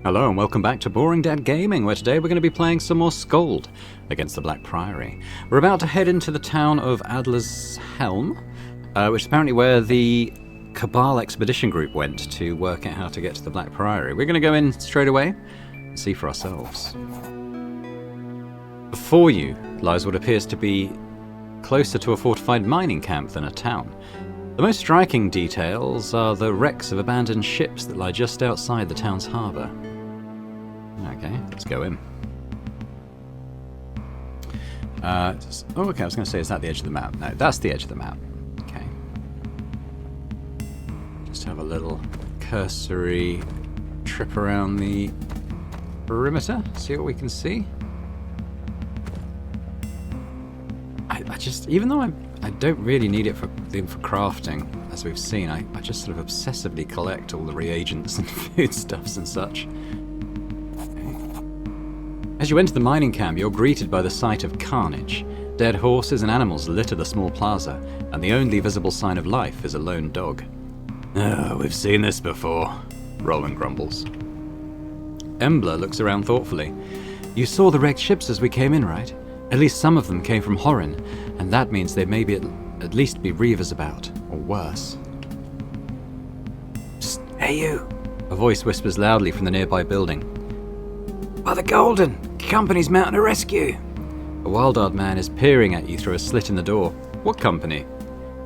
Hello and welcome back to Boring Dad Gaming, where today we're going to be playing some more Skald against the Black Priory. We're about to head into the town of Adler's Helm, which is apparently where the Cabal expedition group went to work out how to get to the Black Priory. We're going to go in straight away and see for ourselves. Before you lies what appears to be closer to a fortified mining camp than a town. The most striking details are the wrecks of abandoned ships that lie just outside the town's harbour. Okay, let's go in. Okay, I was going to say, is that the edge of the map? No, that's the edge of the map. Okay. Just have a little cursory trip around the perimeter, see what we can see. I just, even though I don't really need it for crafting, as we've seen, I just sort of obsessively collect all the reagents and foodstuffs and such. As you enter the mining camp, you're greeted by the sight of carnage. Dead horses and animals litter the small plaza, and the only visible sign of life is a lone dog. Oh, we've seen this before, Roland grumbles. Embler looks around thoughtfully. You saw the wrecked ships as we came in, right? At least some of them came from Horin, and that means there may be at least be reavers about, or worse. Psst, hey you! A voice whispers loudly from the nearby building. By the Golden! Company's mounting a rescue! A wild-eyed man is peering at you through a slit in the door. What company?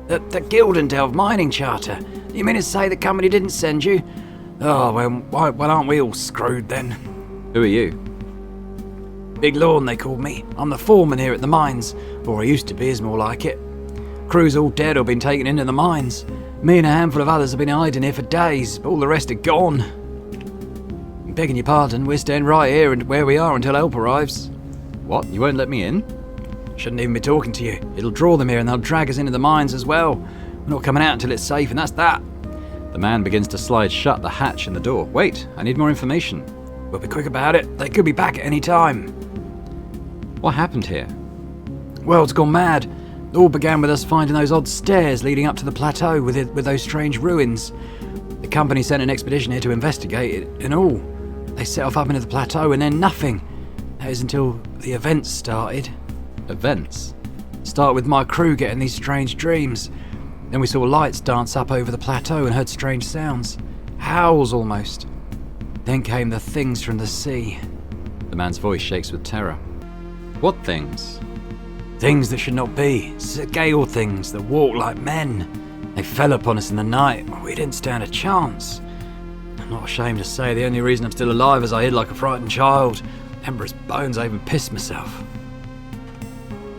The Gildendelve mining charter. You mean to say the company didn't send you? Oh, well, aren't we all screwed then? Who are you? Big Lorne, they called me. I'm the foreman here at the mines, or I used to be, is more like it. Crew's all dead or been taken into the mines. Me and a handful of others have been hiding here for days, but all the rest are gone. Begging your pardon, we're staying right here and where we are until help arrives. What? You won't let me in? Shouldn't even be talking to you. It'll draw them here and they'll drag us into the mines as well. We're not coming out until it's safe, and that's that. The man begins to slide shut the hatch in the door. Wait, I need more information. We'll be quick about it. They could be back at any time. What happened here? World's gone mad. It all began with us finding those odd stairs leading up to the plateau with those strange ruins. The company sent an expedition here to investigate it and all. They set off up into the plateau and then nothing. That is until the events started. Events? Start with my crew getting these strange dreams. Then we saw lights dance up over the plateau and heard strange sounds. Howls almost. Then came the things from the sea. The man's voice shakes with terror. What things? Things that should not be. Scale things that walk like men. They fell upon us in the night. We didn't stand a chance. I'm not ashamed to say the only reason I'm still alive is I hid like a frightened child. Emperor's bones, I even pissed myself.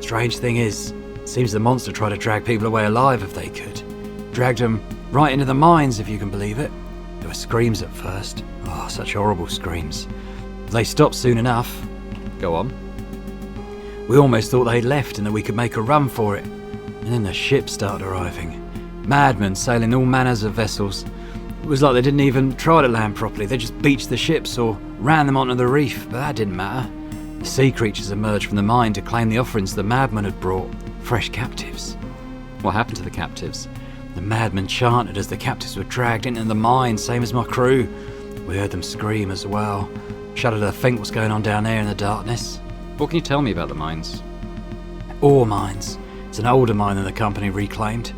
Strange thing is, it seems the monster tried to drag people away alive if they could. Dragged them right into the mines, if you can believe it. There were screams at first. Oh, such horrible screams. But they stopped soon enough. Go on. We almost thought they'd left and that we could make a run for it. And then the ships started arriving. Madmen sailing all manners of vessels. It was like they didn't even try to land properly. They just beached the ships or ran them onto the reef, but that didn't matter. The sea creatures emerged from the mine to claim the offerings the madmen had brought. Fresh captives. What happened to the captives? The madmen chanted as the captives were dragged into the mine, same as my crew. We heard them scream as well. Shudder to think what's going on down there in the darkness. What can you tell me about the mines? Ore mines. It's an older mine than the company reclaimed.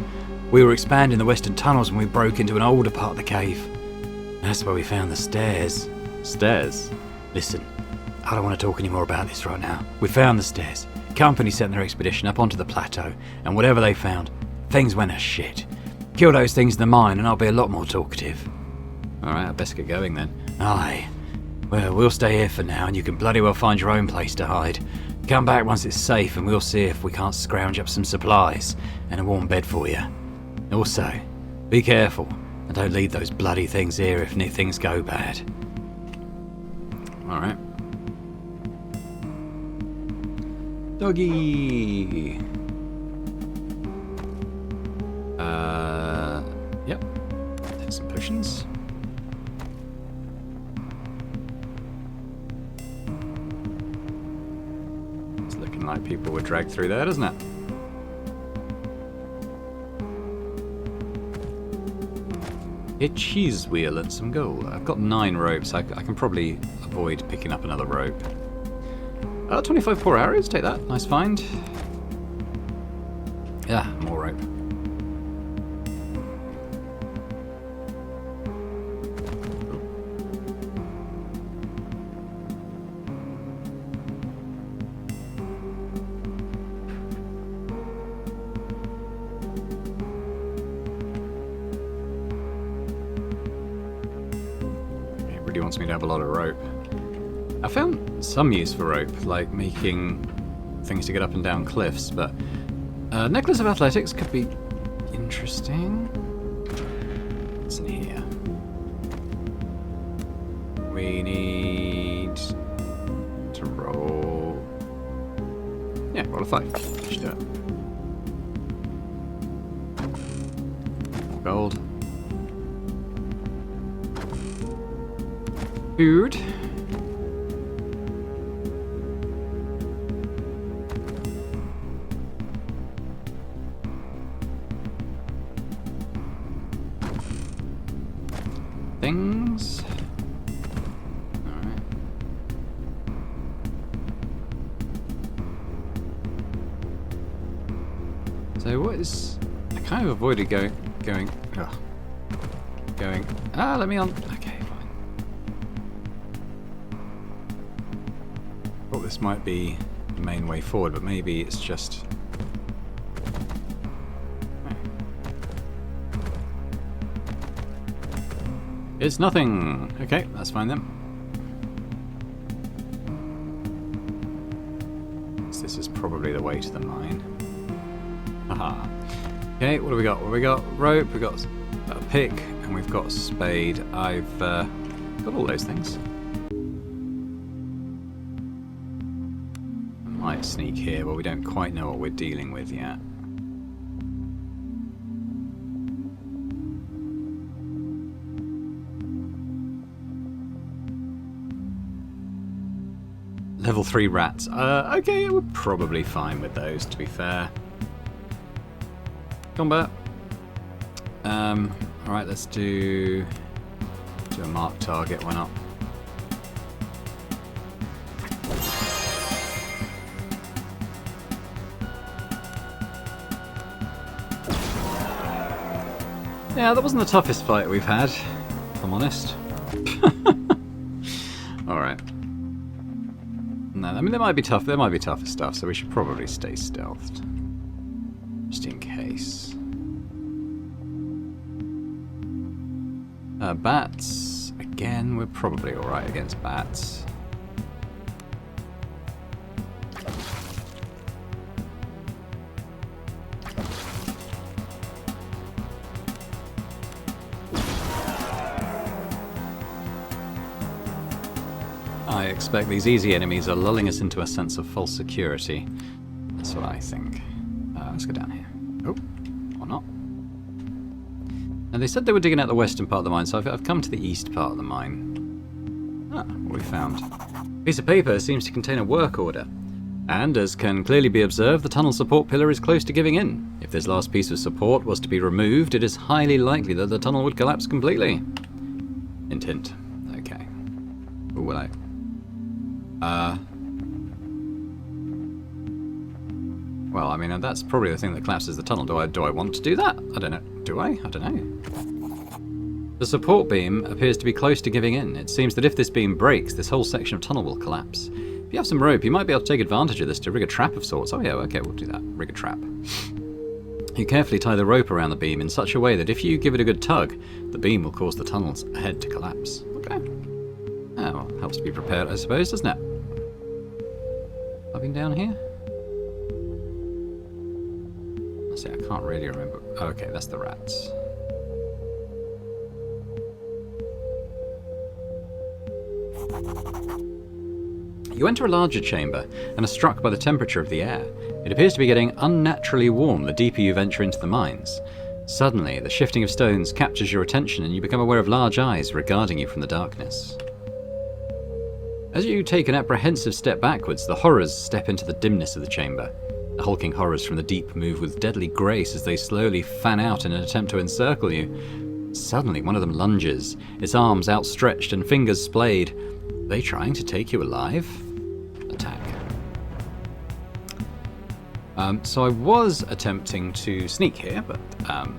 We were expanding the western tunnels when we broke into an older part of the cave. That's where we found the stairs. Stairs? Listen, I don't want to talk any more about this right now. We found the stairs. Company sent their expedition up onto the plateau, and whatever they found, things went to shit. Kill those things in the mine and I'll be a lot more talkative. Alright, I best get going then. Aye. Well, we'll stay here for now and you can bloody well find your own place to hide. Come back once it's safe and we'll see if we can't scrounge up some supplies and a warm bed for you. Also, be careful and don't leave those bloody things here if things go bad. Alright. Doggy! Yep. Take some potions. It's looking like people were dragged through there, doesn't it? A cheese wheel and some gold. I've got 9 ropes. I can probably avoid picking up another rope. 25 poor arrows, take that. Nice find. Yeah, more rope. He wants me to have a lot of rope. I found some use for rope, like making things to get up and down cliffs, but Necklace of Athletics could be interesting. What's in here? We need to roll... Yeah, roll a 5. Let's do it. Gold. Food. Things. Alright. So what is... I kind of avoided going... let me on... Okay. Thought this might be the main way forward, but maybe it's just... It's nothing! Okay, that's fine then. So this is probably the way to the mine. Haha. Okay, what do we got? Well, we got rope, we got a pick, and we've got a spade. I've got all those things. Might sneak here, but we don't quite know what we're dealing with yet. Level 3 rats. Okay, we're probably fine with those, to be fair. Combat. Alright, let's do a mark target, why not? Yeah, that wasn't the toughest fight we've had, if I'm honest. Alright. No, I mean, there might be tougher stuff, so we should probably stay stealthed. Just in case. Bats. Again, we're probably alright against bats. I expect these easy enemies are lulling us into a sense of false security. That's what I think. Let's go down here. Oh, or not. Now they said they were digging out the western part of the mine, so I've come to the east part of the mine. Ah, what we found. A piece of paper seems to contain a work order. And, as can clearly be observed, the tunnel support pillar is close to giving in. If this last piece of support was to be removed, it is highly likely that the tunnel would collapse completely. Hint, hint. Okay. Ooh, will I? Well, I mean, that's probably the thing that collapses the tunnel. Do I want to do that? I don't know. Do I? I don't know. The support beam appears to be close to giving in. It seems that if this beam breaks, this whole section of tunnel will collapse. If you have some rope, you might be able to take advantage of this to rig a trap of sorts. Oh yeah, okay, we'll do that. Rig a trap. You carefully tie the rope around the beam in such a way that if you give it a good tug, the beam will cause the tunnels ahead to collapse. Okay. Oh, well, helps to be prepared, I suppose, doesn't it? I've been down here? Let's see, I can't really remember. Oh, okay, that's the rats. You enter a larger chamber and are struck by the temperature of the air. It appears to be getting unnaturally warm the deeper you venture into the mines. Suddenly, the shifting of stones captures your attention and you become aware of large eyes regarding you from the darkness. As you take an apprehensive step backwards, the horrors step into the dimness of the chamber. The hulking horrors from the deep move with deadly grace as they slowly fan out in an attempt to encircle you. Suddenly, one of them lunges, its arms outstretched and fingers splayed. Are they trying to take you alive? Attack. So I was attempting to sneak here, but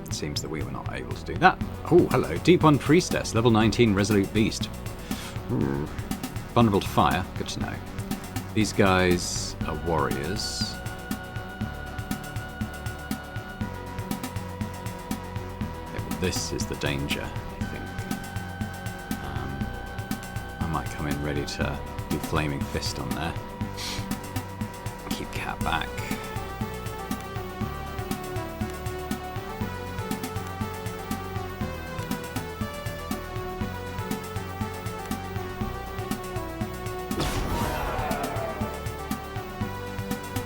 it seems that we were not able to do that. Oh, hello. Deep One Priestess, level 19 Resolute Beast. Ooh. Vulnerable to fire, good to know. These guys are warriors. Yeah, but this is the danger, I think. I might come in ready to do Flaming Fist on there. Keep Cat back.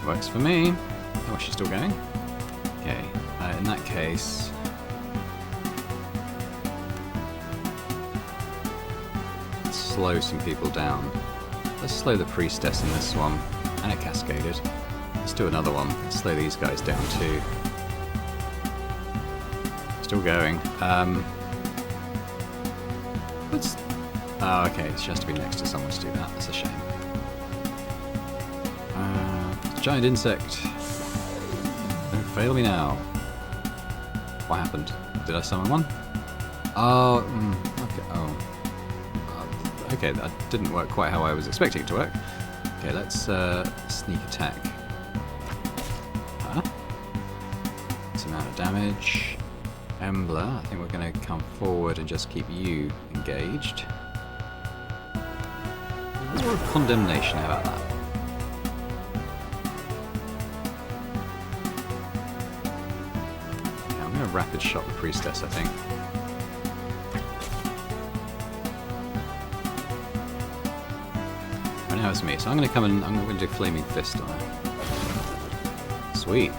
Works for me. Oh, she's still going? Okay, in that case... let's slow some people down. Let's slow the Priestess in this one. And it cascaded. Let's do another one. Let's slow these guys down too. Still going. Let's... oh, okay, she has to be next to someone to do that. That's a shame. Giant insect. Don't fail me now. What happened? Did I summon one? Oh, okay. Oh, okay. That didn't work quite how I was expecting it to work. Okay, let's sneak attack. This amount of damage. Embler. I think we're going to come forward and just keep you engaged. Let's roll condemnation. How about that? Rapid shot the Priestess, I think. Right now it's me, so I'm going to come and I'm going to do Flaming Fist on her. Sweet.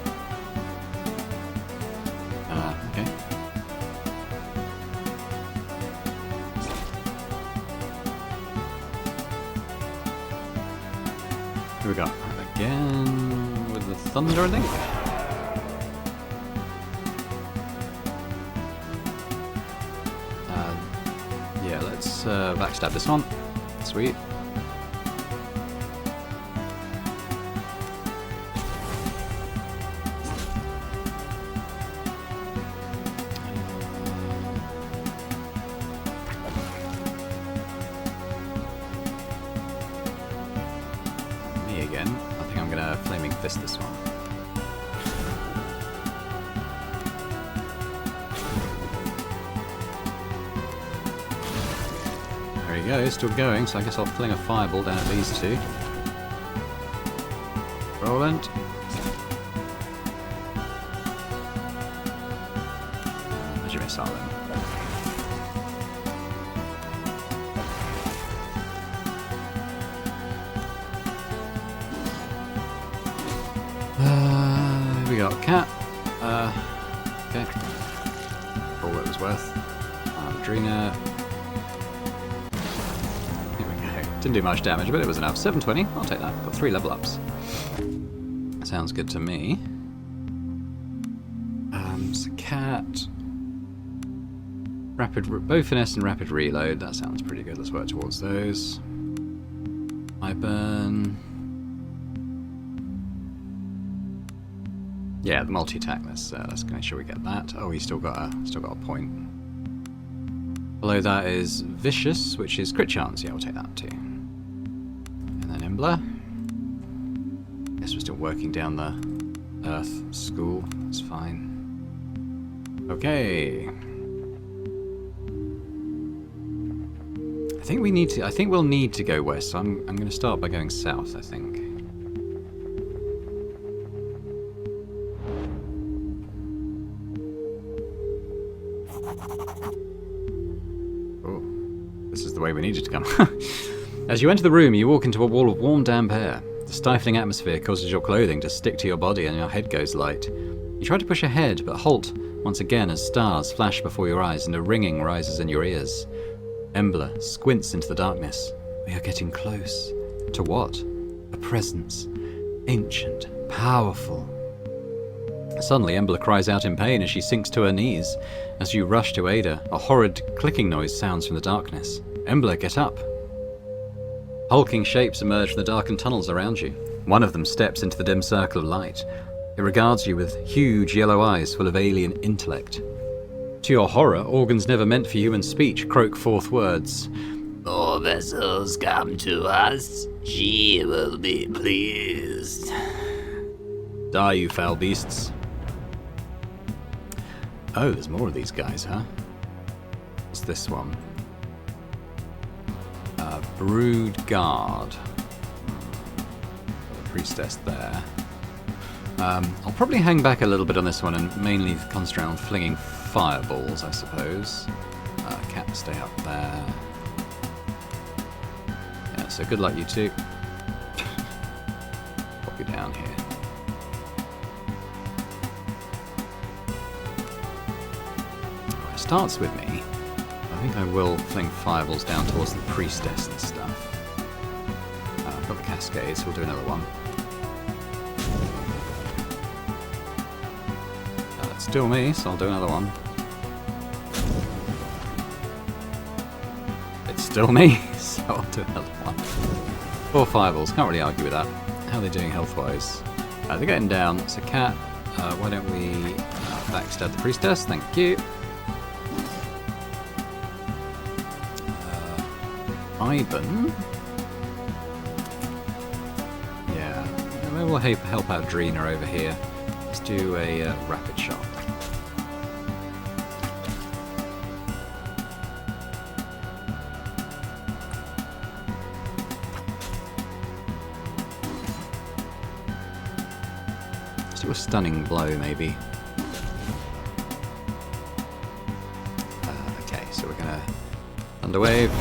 Okay. Here we go. Again with the thunder, I think. Let's backstab this one. Sweet. Me again. I think I'm gonna Flaming Fist this one. There you go, still going, so I guess I'll fling a fireball down at these two. Roland. Where's your missile then? We got a cat. Okay. For all it was worth. Drina. Didn't do much damage, but it was enough. 720, I'll take that. Got 3 level ups. Sounds good to me. So cat. Bow finesse and rapid reload. That sounds pretty good. Let's work towards those. I burn. Yeah, the multi-attack. Let's make sure we get that. Oh, he's still got a point. Below that is vicious, which is crit chance. Yeah, we'll take that too. Embler. Guess we're still working down the Earth school. That's fine. Okay. I think we'll need to go west. So I'm going to start by going south. I think. Oh, this is the way we needed to come. As you enter the room, you walk into a wall of warm, damp air. The stifling atmosphere causes your clothing to stick to your body and your head goes light. You try to push ahead, but halt once again as stars flash before your eyes and a ringing rises in your ears. Embler squints into the darkness. We are getting close. To what? A presence. Ancient. Powerful. Suddenly, Embla cries out in pain as she sinks to her knees. As you rush to aid her, a horrid clicking noise sounds from the darkness. Embla, get up! Hulking shapes emerge from the darkened tunnels around you. One of them steps into the dim circle of light. It regards you with huge yellow eyes full of alien intellect. To your horror, organs never meant for human speech croak forth words. More vessels come to us, she will be pleased. Die, you foul beasts. Oh, there's more of these guys, huh? What's this one? Brood Guard. The priestess there. I'll probably hang back a little bit on this one and mainly concentrate on flinging fireballs, I suppose. Cat, stay up there. Yeah, so good luck, you two. Pop you down here. Well, it starts with me. I think I will fling fireballs down towards the priestess and stuff. I've got the cascade, so we'll do another one. It's still me, so I'll do another one. It's still me, so I'll do another one. 4 fireballs, can't really argue with that. How are they doing health-wise? They're getting down. So Cat, why don't we backstab the priestess? Thank you. Ivan? Yeah, maybe we'll help out Drina over here. Let's do a rapid shot. Let's do a stunning blow, maybe. Okay, so we're gonna Thunderwave.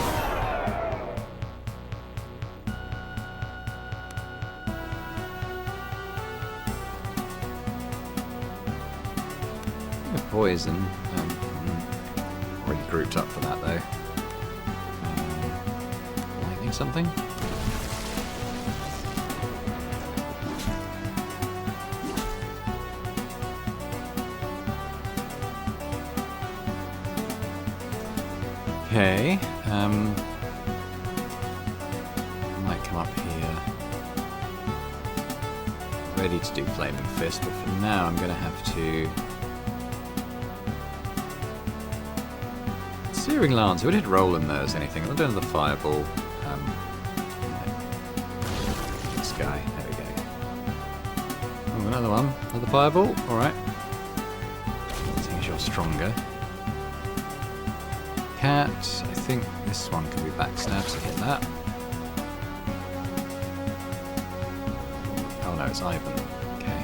Poison. Already grouped up for that though. Lightning something? Okay. Might come up here. Ready to do Flaming Fist, but for now I'm gonna have to. Searing Lance, we did roll in there as anything. I'll do another fireball. This guy, there we go. Oh, another one. Another fireball, alright. Seeing as you're stronger. Cat, I think this one can be backstabbed, so hit that. Oh no, it's Ivan. Okay.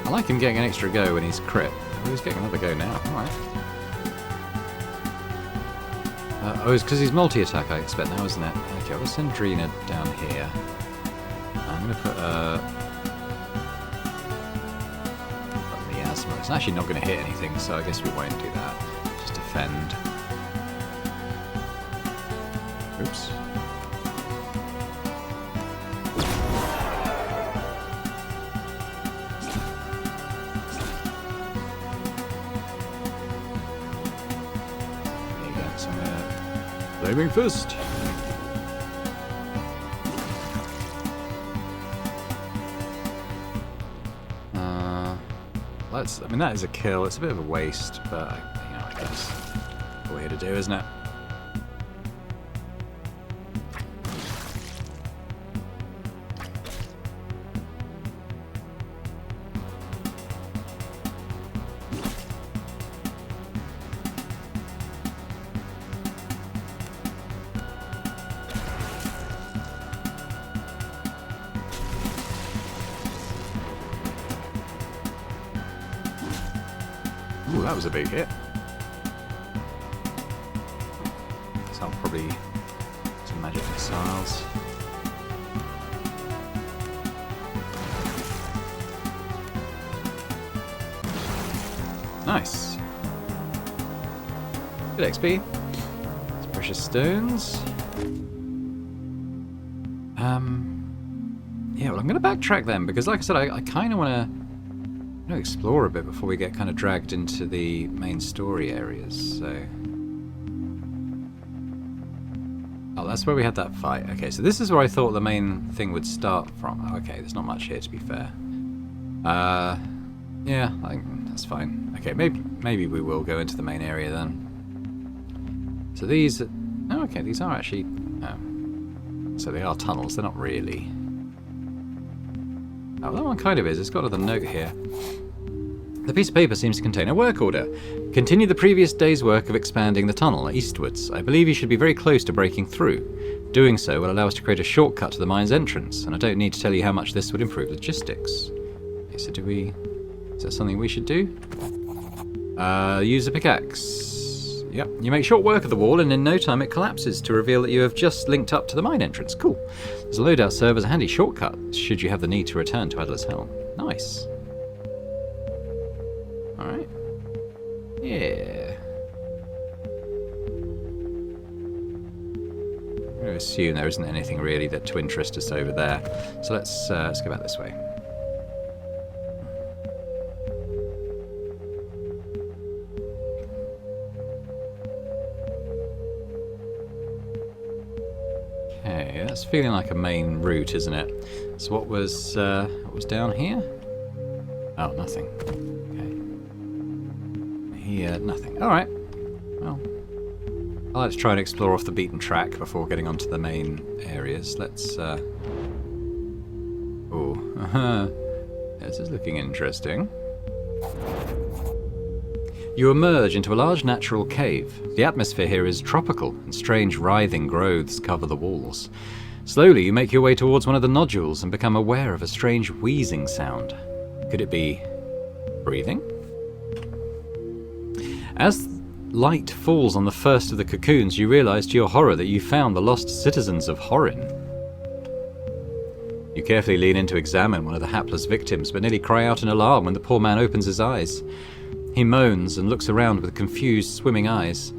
I like him getting an extra go when he's crit. Oh, he's getting another go now. Alright. Oh, it's because he's multi-attack, I expect now, isn't it? Okay, we'll send Drina down here. I'm going to put miasma. It's actually not going to hit anything, so I guess we won't do that. Just defend. Oops. Flaming Fist. I mean, that is a kill. It's a bit of a waste, but I guess what we're here to do, isn't it? Ooh, that was a big hit. So I'll probably some magic missiles. Nice. Good XP. Some precious stones. Yeah, well, I'm going to backtrack then, because like I said, I kind of want to explore a bit before we get kind of dragged into the main story areas, so... Oh, that's where we had that fight. Okay, so this is where I thought the main thing would start from. Okay, there's not much here, to be fair. Yeah, that's fine. Okay, maybe we will go into the main area then. So these... Oh, okay, these are actually... Oh. So they are tunnels, they're not really. Oh, that one kind of is. It's got another note here. The piece of paper seems to contain a work order. Continue the previous day's work of expanding the tunnel eastwards. I believe you should be very close to breaking through. Doing so will allow us to create a shortcut to the mine's entrance, and I don't need to tell you how much this would improve logistics. Okay, so is that something we should do? Use a pickaxe. Yep, you make short work of the wall, and in no time it collapses to reveal that you have just linked up to the mine entrance. Cool. There's a loadout serve as a handy shortcut, should you have the need to return to Adler's Helm. Nice. Alright. Yeah. I'm going to assume there isn't anything really to interest us over there. So let's go back this way. Okay, that's feeling like a main route, isn't it? So what was down here? Oh, nothing. Okay. Here, nothing. Alright. Well, I like to try and explore off the beaten track before getting onto the main areas. Let's, this is looking interesting. You emerge into a large natural cave. The atmosphere here is tropical, and strange writhing growths cover the walls. Slowly, you make your way towards one of the nodules and become aware of a strange wheezing sound. Could it be breathing? As light falls on the first of the cocoons, you realize to your horror that you found the lost citizens of Horin. You carefully lean in to examine one of the hapless victims, but nearly cry out in alarm when the poor man opens his eyes. He moans and looks around with confused, swimming eyes.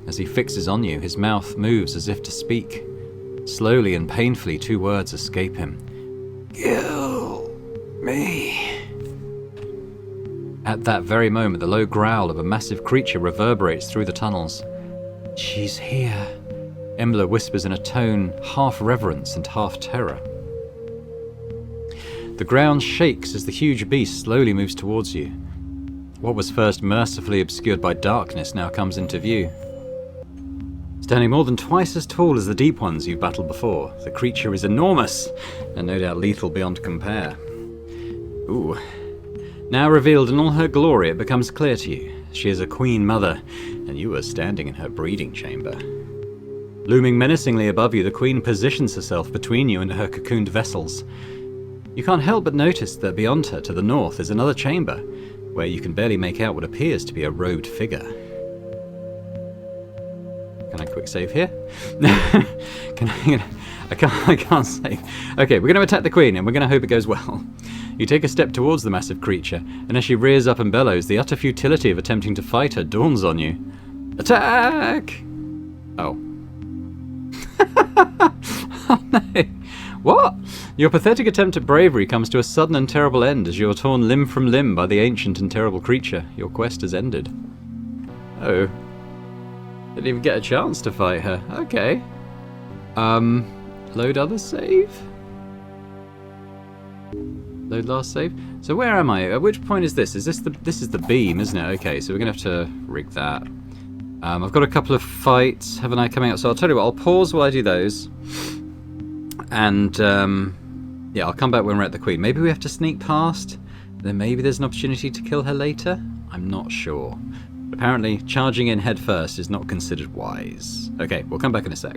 As he fixes on you, his mouth moves as if to speak. Slowly and painfully, 2 words escape him. Kill me. At that very moment, the low growl of a massive creature reverberates through the tunnels. She's here, Embla whispers in a tone half reverence and half terror. The ground shakes as the huge beast slowly moves towards you. What was first mercifully obscured by darkness now comes into view. Standing more than twice as tall as the deep ones you've battled before, the creature is enormous, and no doubt lethal beyond compare. Ooh. Now revealed in all her glory, it becomes clear to you. She is a queen mother, and you are standing in her breeding chamber. Looming menacingly above you, the queen positions herself between you and her cocooned vessels. You can't help but notice that beyond her, to the north, is another chamber, where you can barely make out what appears to be a robed figure. Can I quick save here? I can't save. Okay, we're going to attack the queen, and we're going to hope it goes well. You take a step towards the massive creature, and as she rears up and bellows, the utter futility of attempting to fight her dawns on you. Attack! Oh. Oh no. What? Your pathetic attempt at bravery comes to a sudden and terrible end as you're torn limb from limb by the ancient and terrible creature. Your quest has ended. Oh. Didn't even get a chance to fight her. Okay. Load other save? Load last save? So where am I? At which point is this? This is the beam, isn't it? Okay, so we're going to have to rig that. I've got a couple of fights, haven't I, coming up? So I'll tell you what, I'll pause while I do those. And, yeah, I'll come back when we're at the queen. Maybe we have to sneak past. Then maybe there's an opportunity to kill her later. I'm not sure. But apparently, charging in head first is not considered wise. Okay, we'll come back in a sec.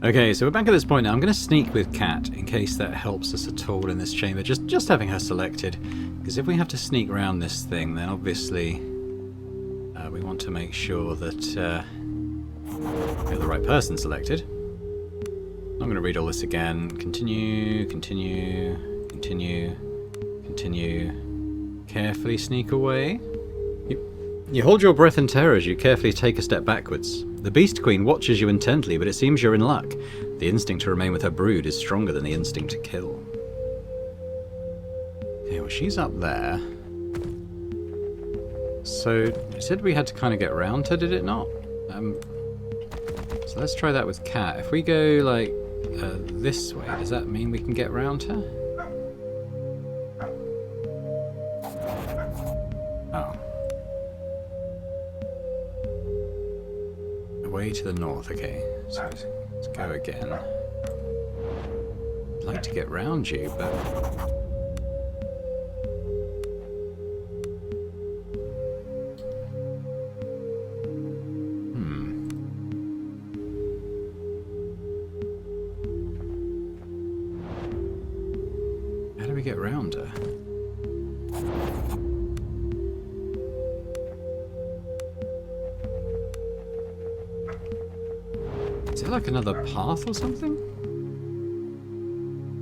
Okay, so we're back at this point now. I'm going to sneak with Kat in case that helps us at all in this chamber. Just having her selected. Because if we have to sneak around this thing, then obviously we want to make sure that we have the right person selected. I'm going to read all this again. Continue, continue, continue, continue. Carefully sneak away. You hold your breath in terror as you carefully take a step backwards. The Beast Queen watches you intently, but it seems you're in luck. The instinct to remain with her brood is stronger than the instinct to kill. Okay, well, she's up there. So, it said we had to kind of get around her, did it not? So let's try that with Cat. If we go, like, this way, does that mean we can get around her? Oh. Away to the north, okay. So let's go again. I'd like to get round you, but... How do we get round her? Is it like another path or something?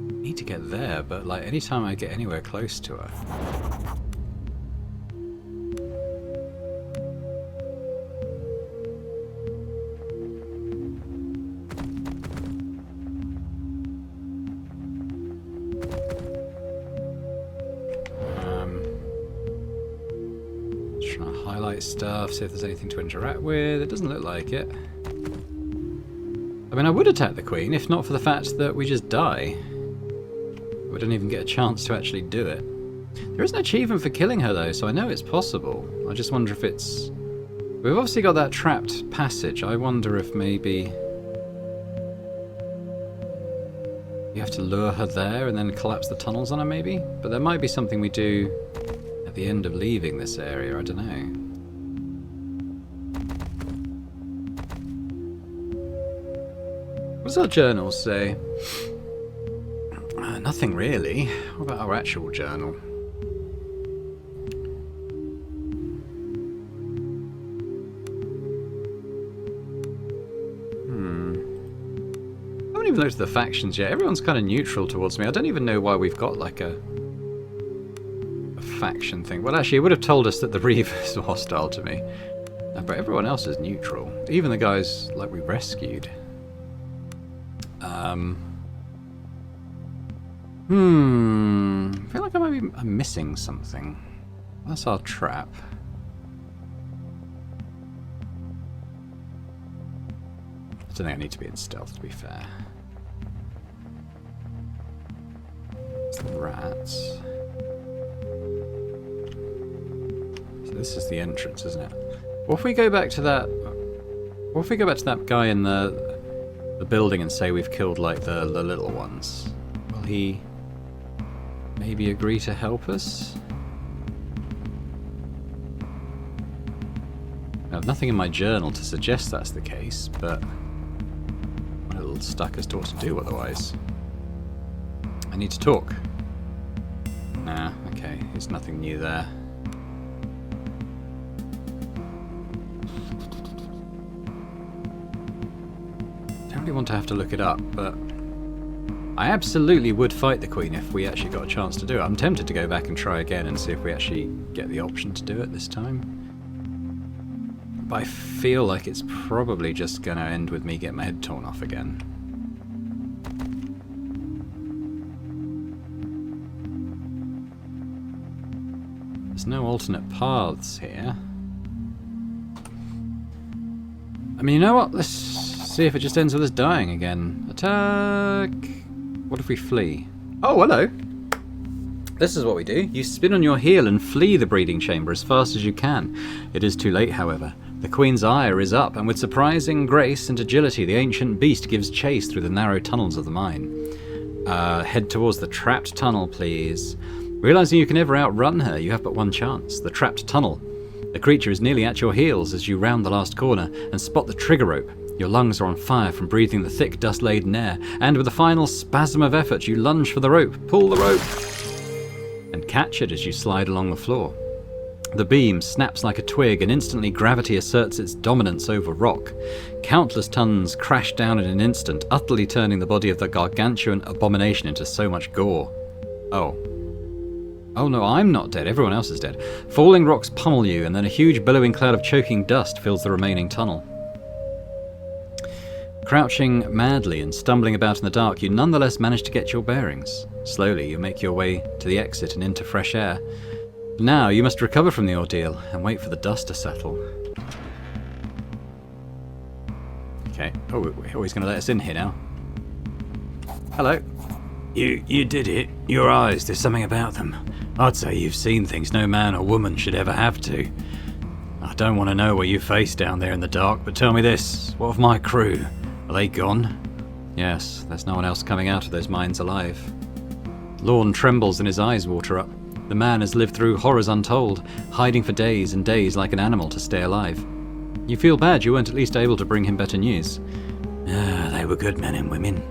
I need to get there, but like anytime I get anywhere close to her. Trying to highlight stuff, see if there's anything to interact with. It doesn't look like it. I mean, I would attack the Queen, if not for the fact that we just die. We don't even get a chance to actually do it. There is an achievement for killing her, though, so I know it's possible. I just wonder if it's... We've obviously got that trapped passage. I wonder if maybe... You have to lure her there and then collapse the tunnels on her, maybe? But there might be something we do at the end of leaving this area, I don't know. What does our journal say? Nothing really. What about our actual journal? I haven't even looked at the factions yet. Everyone's kind of neutral towards me. I don't even know why we've got like a faction thing. Well, actually, it would have told us that the Reavers were hostile to me. But everyone else is neutral. Even the guys like we rescued. I feel like I'm missing something. That's our trap. I don't think I need to be in stealth, to be fair. It's the rats. So this is the entrance, isn't it? What if we go back to that... What if we go back to that guy in the building and say we've killed, like, the little ones? Will he maybe agree to help us? I have nothing in my journal to suggest that's the case, but I'm a little stuck as to what to do otherwise. I need to talk. Nah, okay, there's nothing new there. Don't really want to have to look it up, but I absolutely would fight the Queen if we actually got a chance to do it. I'm tempted to go back and try again and see if we actually get the option to do it this time. But I feel like it's probably just going to end with me getting my head torn off again. There's no alternate paths here. I mean, you know what? Let's see if it just ends with us dying again. Attack! What if we flee? Oh, hello! This is what we do. You spin on your heel and flee the breeding chamber as fast as you can. It is too late, however. The Queen's ire is up, and with surprising grace and agility, the ancient beast gives chase through the narrow tunnels of the mine. Head towards the trapped tunnel, please. Realizing you can never outrun her, you have but one chance. The trapped tunnel. The creature is nearly at your heels as you round the last corner and spot the trigger rope. Your lungs are on fire from breathing the thick, dust-laden air, and with a final spasm of effort, you lunge for the rope, pull the rope, and catch it as you slide along the floor. The beam snaps like a twig, and instantly gravity asserts its dominance over rock. Countless tons crash down in an instant, utterly turning the body of the gargantuan abomination into so much gore. Oh. Oh no, I'm not dead. Everyone else is dead. Falling rocks pummel you, and then a huge billowing cloud of choking dust fills the remaining tunnel. Crouching madly and stumbling about in the dark, you nonetheless manage to get your bearings. Slowly, you make your way to the exit and into fresh air. Now, you must recover from the ordeal and wait for the dust to settle. Okay. Oh, he's going to let us in here now. Hello. You did it. Your eyes, there's something about them. I'd say you've seen things no man or woman should ever have to. I don't want to know what you face down there in the dark, but tell me this. What of my crew? Are they gone? Yes, there's no one else coming out of those mines alive. Lorne trembles and his eyes water up. The man has lived through horrors untold, hiding for days and days like an animal to stay alive. You feel bad you weren't at least able to bring him better news. They were good men and women.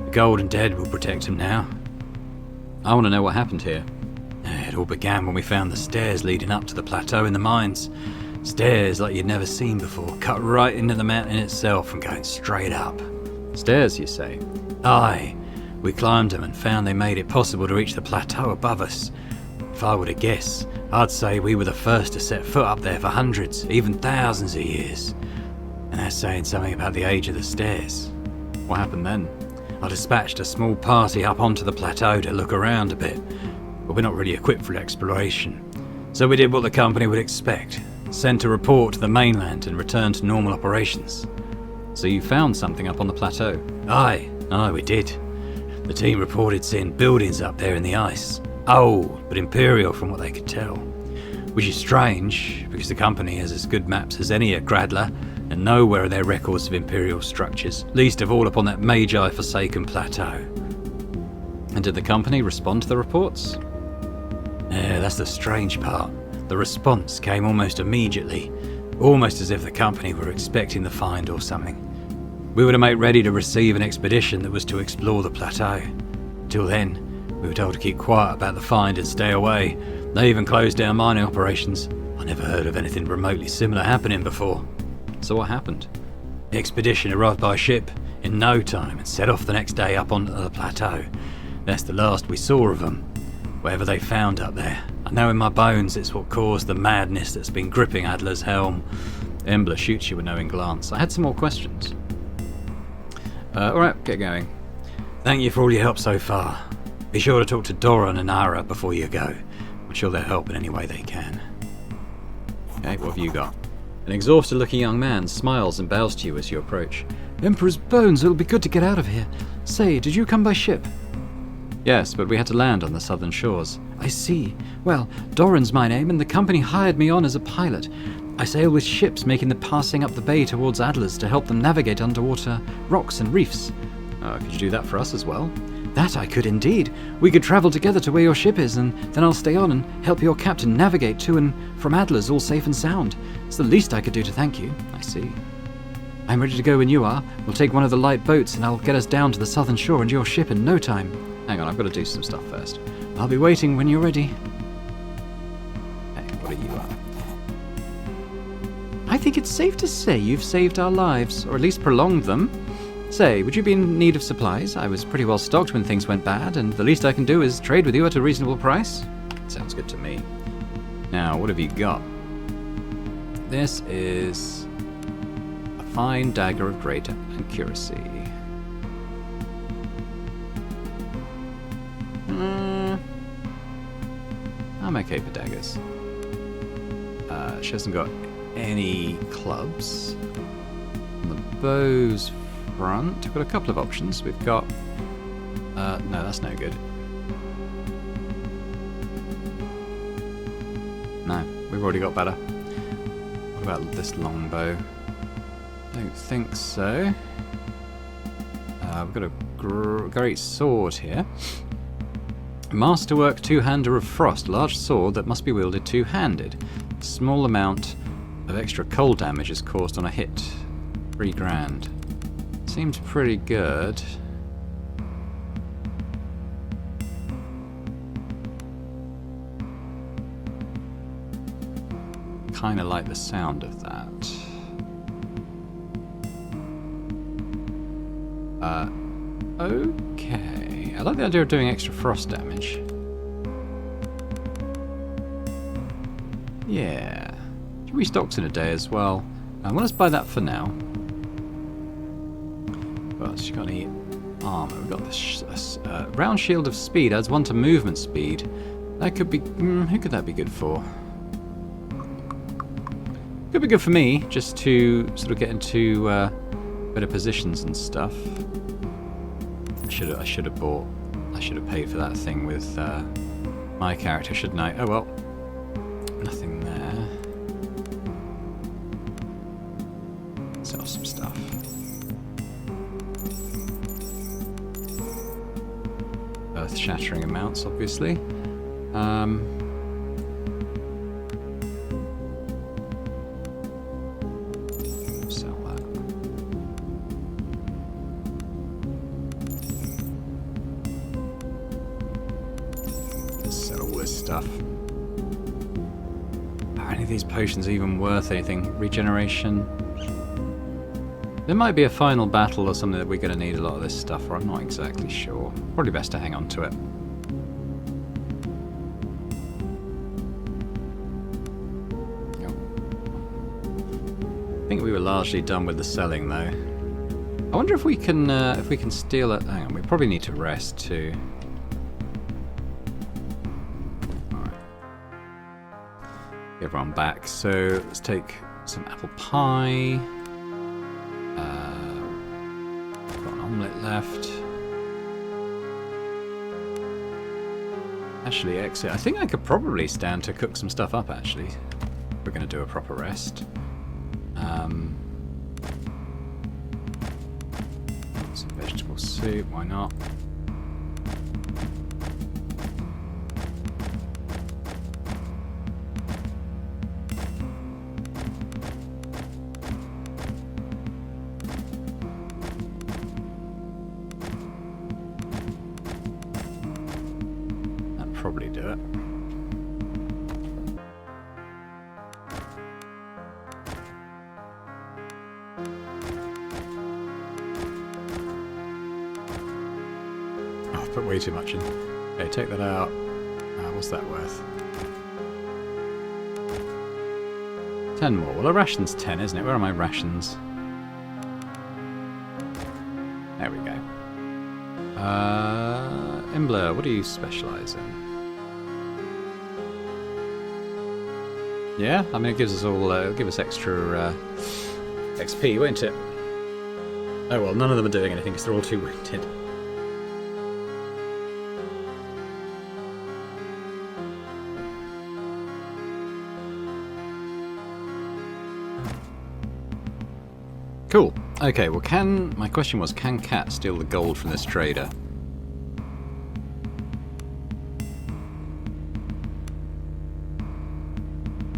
The Golden Dead will protect him now. I want to know what happened here. It all began when we found the stairs leading up to the plateau in the mines. Stairs like you'd never seen before, cut right into the mountain itself and going straight up. Stairs, you say? Aye. We climbed them and found they made it possible to reach the plateau above us. If I were to guess, I'd say we were the first to set foot up there for hundreds, even thousands of years. And that's saying something about the age of the stairs. What happened then? I dispatched a small party up onto the plateau to look around a bit, but we're not really equipped for exploration. So we did what the company would expect. Sent a report to the mainland and returned to normal operations. So you found something up on the plateau? Aye, we did. The team reported seeing buildings up there in the ice. Old, but imperial from what they could tell. Which is strange, because the company has as good maps as any at Gradler, and nowhere are there records of imperial structures, least of all upon that Magi-forsaken plateau. And did the company respond to the reports? Yeah, that's the strange part. The response came almost immediately, almost as if the company were expecting the find or something. We were to make ready to receive an expedition that was to explore the plateau. Till then, we were told to keep quiet about the find and stay away. They even closed down mining operations. I never heard of anything remotely similar happening before. So what happened? The expedition arrived by ship in no time and set off the next day up onto the plateau. That's the last we saw of them. Whatever they found up there, I know in my bones it's what caused the madness that's been gripping Adler's helm. Embla shoots you with knowing glance. I had some more questions. Alright, get going. Thank you for all your help so far. Be sure to talk to Doran and Ara before you go. I'm sure they'll help in any way they can. Okay, what have you got? An exhausted-looking young man smiles and bows to you as you approach. Emperor's bones, it'll be good to get out of here. Say, did you come by ship? Yes, but we had to land on the southern shores. I see. Well, Doran's my name, and the company hired me on as a pilot. I sail with ships making the passing up the bay towards Adler's to help them navigate underwater rocks and reefs. Could you do that for us as well? That I could indeed. We could travel together to where your ship is, and then I'll stay on and help your captain navigate to and from Adler's all safe and sound. It's the least I could do to thank you. I see. I'm ready to go when you are. We'll take one of the light boats and I'll get us down to the southern shore and your ship in no time. Hang on, I've got to do some stuff first. I'll be waiting when you're ready. Hey, what are you up? I think it's safe to say you've saved our lives, or at least prolonged them. Say, would you be in need of supplies? I was pretty well stocked when things went bad, and the least I can do is trade with you at a reasonable price. Sounds good to me. Now, what have you got? This is a fine dagger of great accuracy. I'm okay for daggers. She hasn't got any clubs. On the bow's front, we've got a couple of options. We've got... no, that's no good. No, we've already got better. What about this longbow? Don't think so. We've got a great sword here. Masterwork two-hander of frost, large sword that must be wielded two-handed. Small amount of extra cold damage is caused on a hit. 3 grand. Seems pretty good. Kinda like the sound of that. Okay. I like the idea of doing extra frost damage. Yeah. She restocks in a day as well. Well, let's buy that for now. Well, she got any armor. We've got this round shield of speed. Adds 1 to movement speed. That could be... who could that be good for? Could be good for me, just to sort of get into better positions and stuff. I should have paid for that thing with my character, shouldn't I? Oh well. Nothing there. Sell some stuff. Earth-shattering amounts, obviously. Sell that. Sell all this stuff. Are any of these potions even worth anything? Regeneration? There might be a final battle or something that we're going to need a lot of this stuff, or I'm not exactly sure. Probably best to hang on to it. I think we were largely done with the selling, though. I wonder if we can steal it. Hang on, we probably need to rest too. All right. Get everyone back. So let's take some apple pie. Got an omelette left. Actually, exit. I think I could probably stand to cook some stuff up. Actually, we're going to do a proper rest. Some vegetable soup, why not? That'd probably do it. Put way too much in. Okay, take that out. What's that worth? 10 more. Well, a ration's 10, isn't it? Where are my rations? There we go. Imbler, what do you specialise in? Yeah, I mean, it gives us all, it'll give us extra XP, won't it? Oh well, none of them are doing anything because they're all too wounded. Cool. Okay, well my question was, can Cat steal the gold from this trader?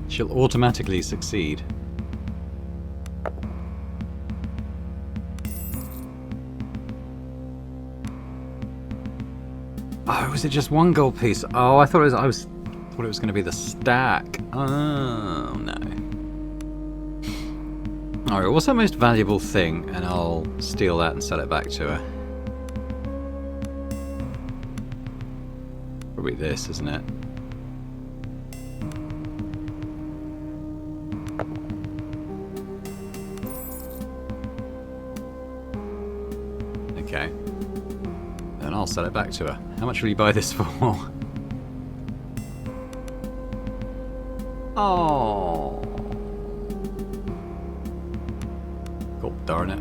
She'll automatically succeed. Oh, was it just one gold piece? Oh, I thought it was going to be the stack. Oh no. Alright, what's her most valuable thing? And I'll steal that and sell it back to her. Probably this, isn't it? Okay. Then I'll sell it back to her. How much will you buy this for? Oh. God darn it.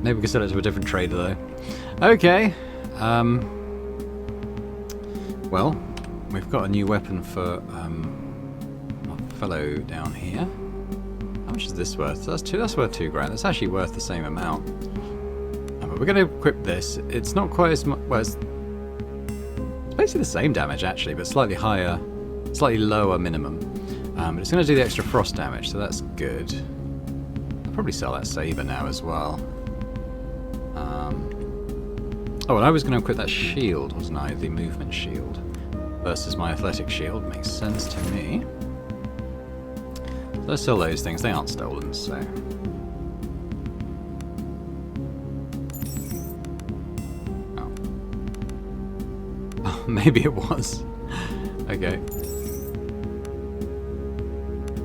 Maybe we can sell it to a different trader though. Okay. Well, we've got a new weapon for our fellow down here. How much is this worth? That's worth 2 grand. It's actually worth the same amount. But we're going to equip this. It's not quite as much. Well, it's basically the same damage actually, but slightly higher, slightly lower minimum. But it's going to do the extra frost damage, so that's good. I'll probably sell that saber now as well. Oh, and I was going to equip that shield, wasn't I? The movement shield versus my athletic shield. Makes sense to me. Let's sell those things. They aren't stolen, so. Oh, maybe it was. Okay.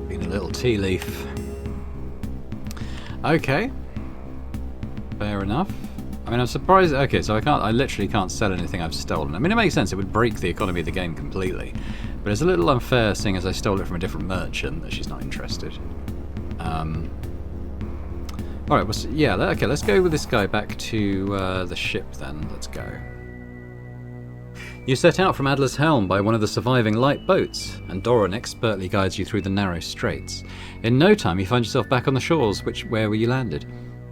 Being a little tea leaf. Okay. Fair enough. I mean, I'm surprised. Okay, so I literally can't sell anything I've stolen. I mean, it makes sense. It would break the economy of the game completely. But it's a little unfair, seeing as I stole it from a different merchant, that she's not interested. Alright, well, yeah, okay, let's go with this guy back to the ship then. Let's go. You set out from Adler's Helm by one of the surviving light boats, and Doran expertly guides you through the narrow straits. In no time, you find yourself back on the shores where you landed.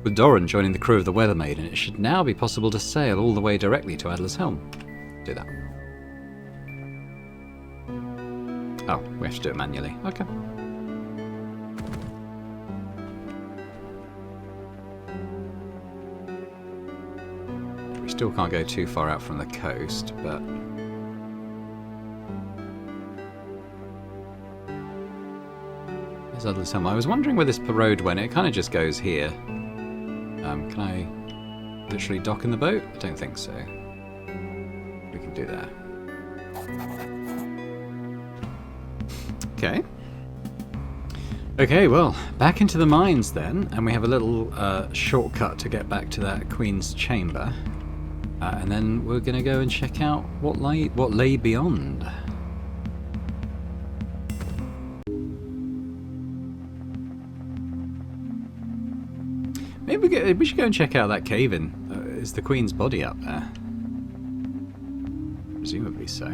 With Doran joining the crew of the Weather Maiden, it should now be possible to sail all the way directly to Adler's Helm. Do that. Oh, we have to do it manually. Okay. We still can't go too far out from the coast, but... There's Adler's Helm. I was wondering where this road went. It kind of just goes here. Can I literally dock in the boat? I don't think so. We can do that. Okay. Okay, well, back into the mines then, and we have a little shortcut to get back to that Queen's chamber. And then we're going to go and check out what lay beyond. Maybe we should go and check out that cave-in. Is the Queen's body up there? Presumably so.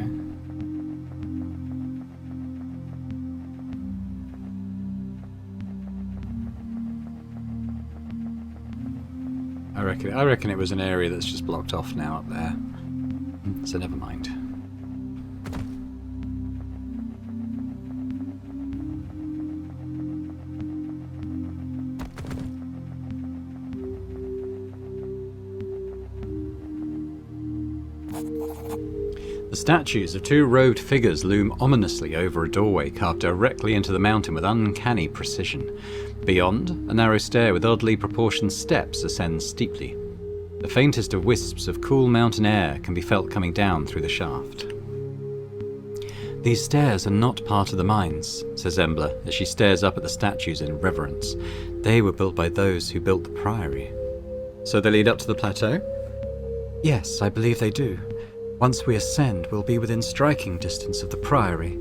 I reckon it was an area that's just blocked off now up there. So never mind. The statues of two robed figures loom ominously over a doorway carved directly into the mountain with uncanny precision. Beyond, a narrow stair with oddly proportioned steps ascends steeply. The faintest of wisps of cool mountain air can be felt coming down through the shaft. "These stairs are not part of the mines," says Embla as she stares up at the statues in reverence. "They were built by those who built the Priory." "So they lead up to the plateau?" "Yes, I believe they do. Once we ascend, we'll be within striking distance of the Priory.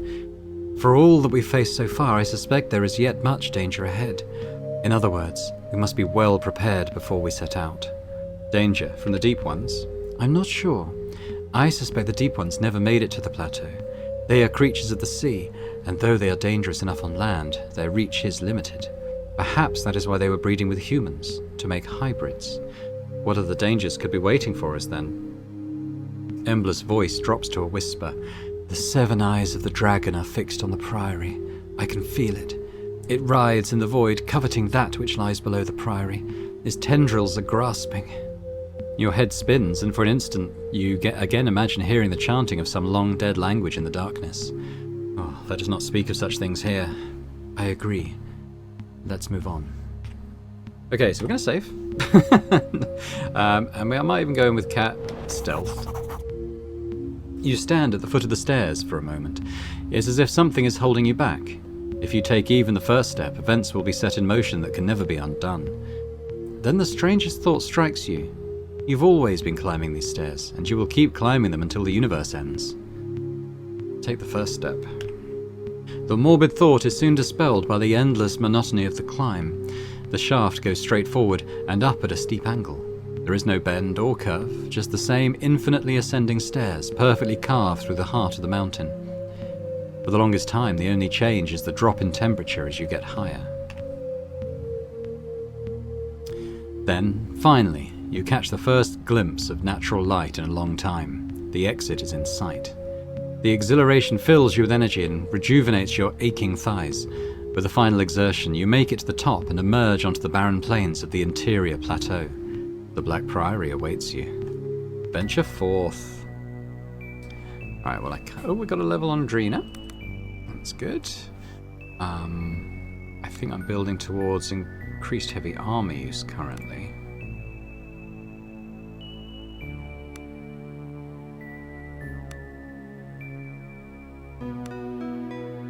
For all that we've faced so far, I suspect there is yet much danger ahead. In other words, we must be well prepared before we set out." "Danger from the Deep Ones?" "I'm not sure. I suspect the Deep Ones never made it to the plateau. They are creatures of the sea, and though they are dangerous enough on land, their reach is limited. Perhaps that is why they were breeding with humans, to make hybrids. What other dangers could be waiting for us then?" Embla's voice drops to a whisper. "The 7 eyes of the dragon are fixed on the Priory. I can feel it. It writhes in the void, coveting that which lies below the Priory. Its tendrils are grasping." Your head spins, and for an instant you again imagine hearing the chanting of some long-dead language in the darkness. Oh, that does not speak of such things here. "I agree. Let's move on." Okay, so we're going to save. And I might even go in with cat stealth. You stand at the foot of the stairs for a moment. It's as if something is holding you back. If you take even the first step, events will be set in motion that can never be undone. Then the strangest thought strikes you. You've always been climbing these stairs, and you will keep climbing them until the universe ends. Take the first step. The morbid thought is soon dispelled by the endless monotony of the climb. The shaft goes straight forward and up at a steep angle. There is no bend or curve, just the same infinitely ascending stairs, perfectly carved through the heart of the mountain. For the longest time, the only change is the drop in temperature as you get higher. Then, finally, you catch the first glimpse of natural light in a long time. The exit is in sight. The exhilaration fills you with energy and rejuvenates your aching thighs. With a final exertion, you make it to the top and emerge onto the barren plains of the interior plateau. The Black Priory awaits you. Venture forth. Alright, well, we got a level on Drina. That's good. I think I'm building towards increased heavy armor use currently.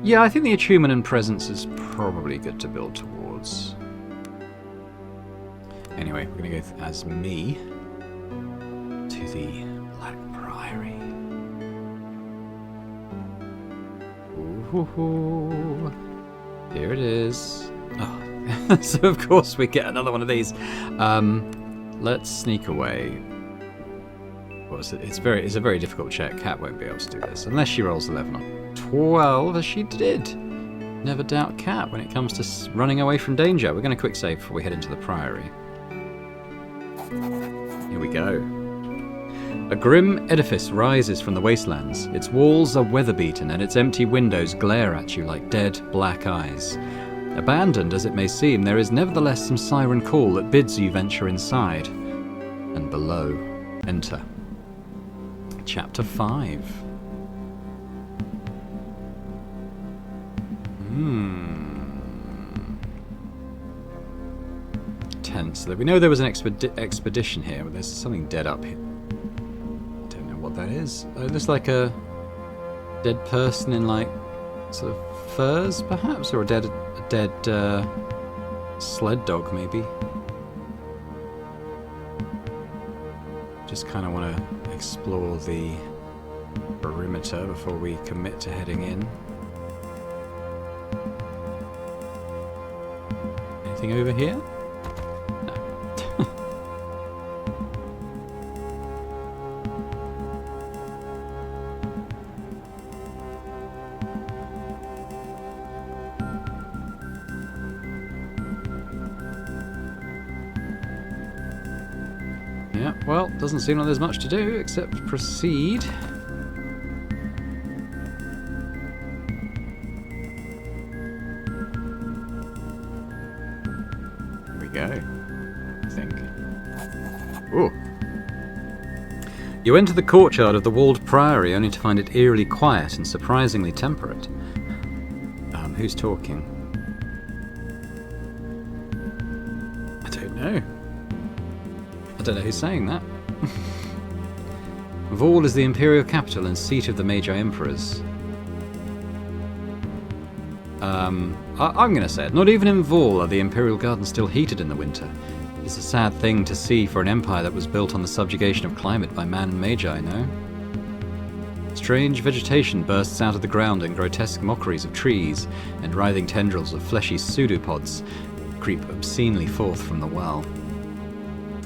Yeah, I think the attunement and presence is probably good to build towards. Anyway, we're going to go as me. to the Black Priory. Ooh, here it is. Oh, so of course we get another one of these. Let's sneak away. What is it? It's a very difficult check. Cat won't be able to do this unless she rolls 11 or 12, as she did. Never doubt Cat when it comes to running away from danger. We're going to quick save before we head into the Priory. Here we go. A grim edifice rises from the wastelands. Its walls are weather-beaten and its empty windows glare at you like dead black eyes. Abandoned as it may seem, there is nevertheless some siren call that bids you venture inside. And below, enter. Chapter 5. Tense. We know there was an expedition here, but there's something dead up here. Don't know what that is. It looks like a dead person in, like, sort of furs, perhaps, or a dead sled dog, maybe. Just kind of want to explore the perimeter before we commit to heading in. Anything over here? No. Yeah, well, doesn't seem like there's much to do except proceed. Here we go, I think. Ooh. You enter the courtyard of the walled priory only to find it eerily quiet and surprisingly temperate. Who's talking? I don't know. I don't know who's saying that. Vaul is the imperial capital and seat of the Magi Emperors. I'm going to say it. Not even in Vaul are the imperial gardens still heated in the winter. It's a sad thing to see for an empire that was built on the subjugation of climate by man and Magi, no? Strange vegetation bursts out of the ground in grotesque mockeries of trees, and writhing tendrils of fleshy pseudopods creep obscenely forth from the well.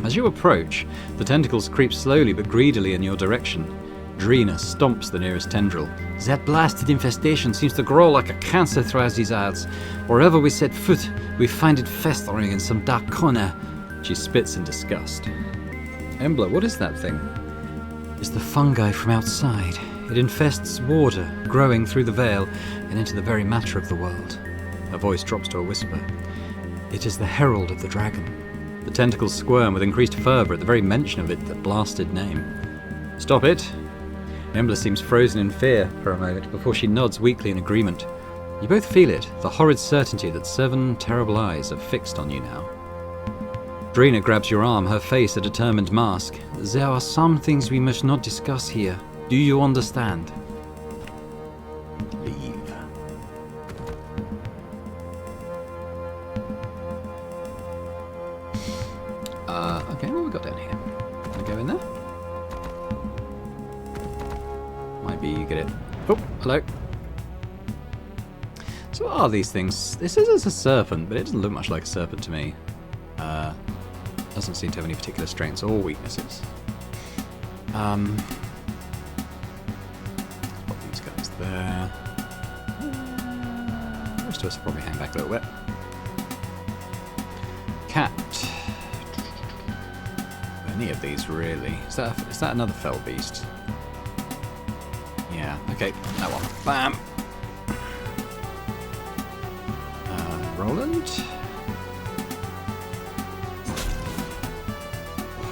As you approach, the tentacles creep slowly but greedily in your direction. Drina stomps the nearest tendril. That blasted infestation seems to grow like a cancer throughout these isles. Wherever we set foot, we find it festering in some dark corner. She spits in disgust. Embla, what is that thing? It's the fungi from outside. It infests water, growing through the veil and into the very matter of the world. Her voice drops to a whisper. It is the herald of the dragon. The tentacles squirm with increased fervour at the very mention of that blasted name. Stop it! Embla seems frozen in fear for a moment before she nods weakly in agreement. You both feel it, the horrid certainty that 7 terrible eyes are fixed on you now. Drina grabs your arm, her face a determined mask. There are some things we must not discuss here. Do you understand? Leave. Okay, what have we got down here? Can I go in there? Might be you get it. Oh, hello. So what are these things? This is a serpent, but it doesn't look much like a serpent to me. Doesn't seem to have any particular strengths or weaknesses. Put these guys there. Most of us will probably hang back a little bit. Cat. Any of these really? Is that another fell beast? Yeah. Okay. That one. Bam. Roland.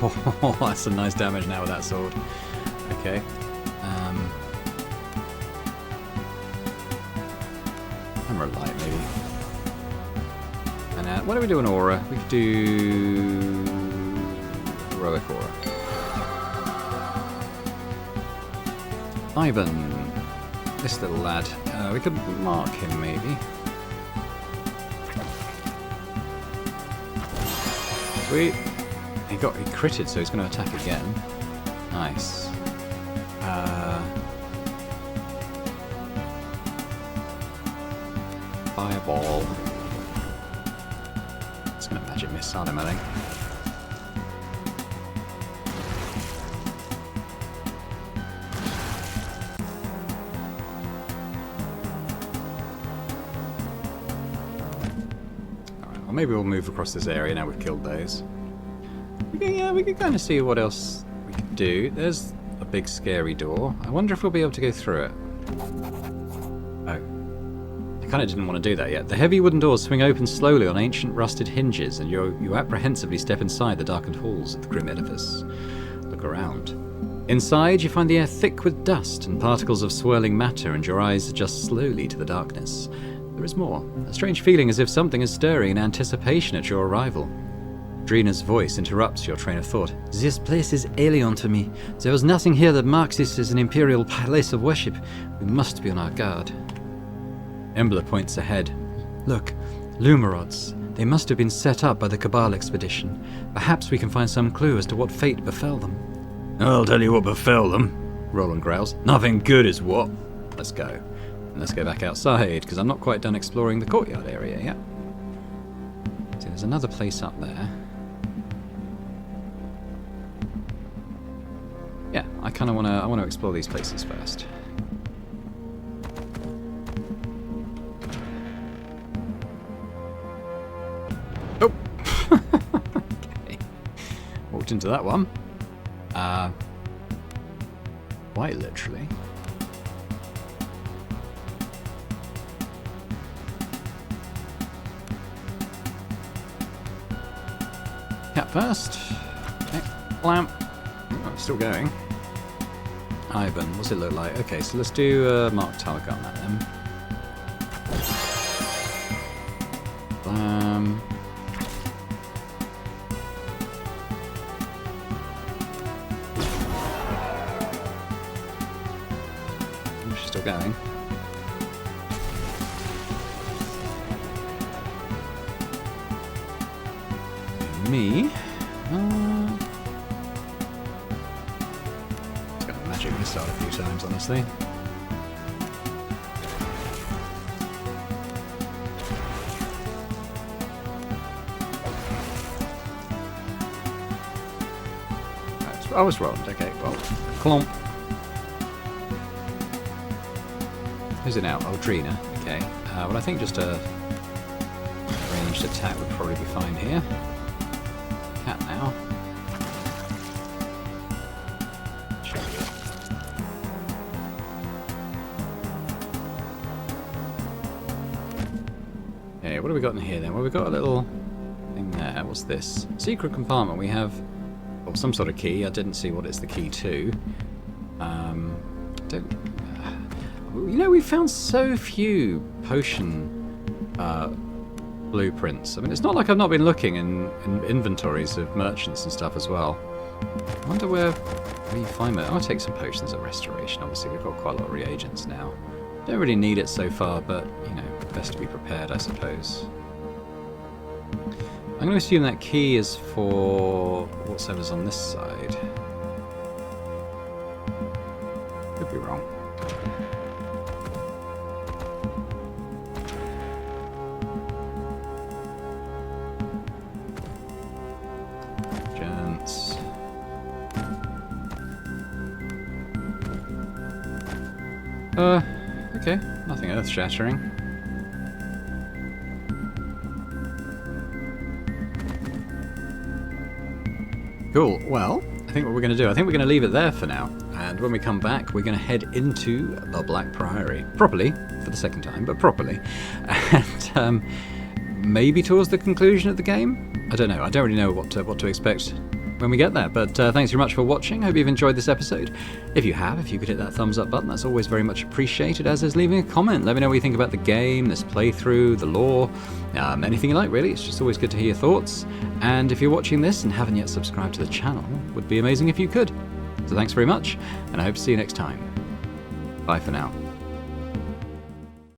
Oh, that's some nice damage now with that sword. Okay. Hammer light, maybe. And what do we do in aura? We could do heroic aura. Ivan, this little lad. We could mark him, maybe. Sweet. He critted, so he's going to attack again. Nice. Fireball. It's gonna magic missile him, I think. Alright, well maybe we'll move across this area now we've killed those. We can kind of see what else we can do. There's a big scary door. I wonder if we'll be able to go through it. Oh. I kind of didn't want to do that yet. The heavy wooden doors swing open slowly on ancient rusted hinges, and you apprehensively step inside the darkened halls of the grim edifice. Look around. Inside, you find the air thick with dust and particles of swirling matter, and your eyes adjust slowly to the darkness. There is more. A strange feeling as if something is stirring in anticipation at your arrival. Dreena's voice interrupts your train of thought. This place is alien to me. There is nothing here that marks this as an imperial place of worship. We must be on our guard. Embla points ahead. Look, Lumerods. They must have been set up by the Cabal expedition. Perhaps we can find some clue as to what fate befell them. I'll tell you what befell them, Roland growls. Nothing good is what. Let's go. And let's go back outside, because I'm not quite done exploring the courtyard area yet. See, there's another place up there. Yeah, I kind of want to explore these places first. Oh, okay. Walked into that one. Quite literally. Cat first. Okay. Lamp. Oh, it's still going. Ivan, what's it look like? Okay, so let's do mark target on that then. She's still going. Me. It's got a magic missile a few times, honestly. I was wrong. Okay, well, clomp. Who's it now? Oh, Dreena. Okay. Well, I think just a ranged attack would probably be fine here. Cat now. Okay, what have we got in here then? Well, we've got a little thing there. What's this? Secret compartment. We have some sort of key. I didn't see what it's the key to. You know, we found so few potion blueprints. I mean, it's not like I've not been looking in inventories of merchants and stuff as well. I wonder where you find that. I'll take some potions of restoration. Obviously, we've got quite a lot of reagents now. Don't really need it so far, but, you know, best to be prepared, I suppose. I'm going to assume that key is for whatever's on this side. Could be wrong. Gents. Okay. Nothing earth-shattering. Cool. Well, I think what we're going to do, I think we're going to leave it there for now. And when we come back, we're going to head into the Black Priory. Properly, for the second time, but properly. And maybe towards the conclusion of the game? I don't know. I don't really know what to expect when we get there. But thanks very much for watching. Hope you've enjoyed this episode. If you have, if you could hit that thumbs up button, that's always very much appreciated, as is leaving a comment. Let me know what you think about the game, this playthrough, the lore, anything you like, really. It's just always good to hear your thoughts. And if you're watching this and haven't yet subscribed to the channel, would be amazing if you could. So thanks very much, and I hope to see you next time. Bye for now.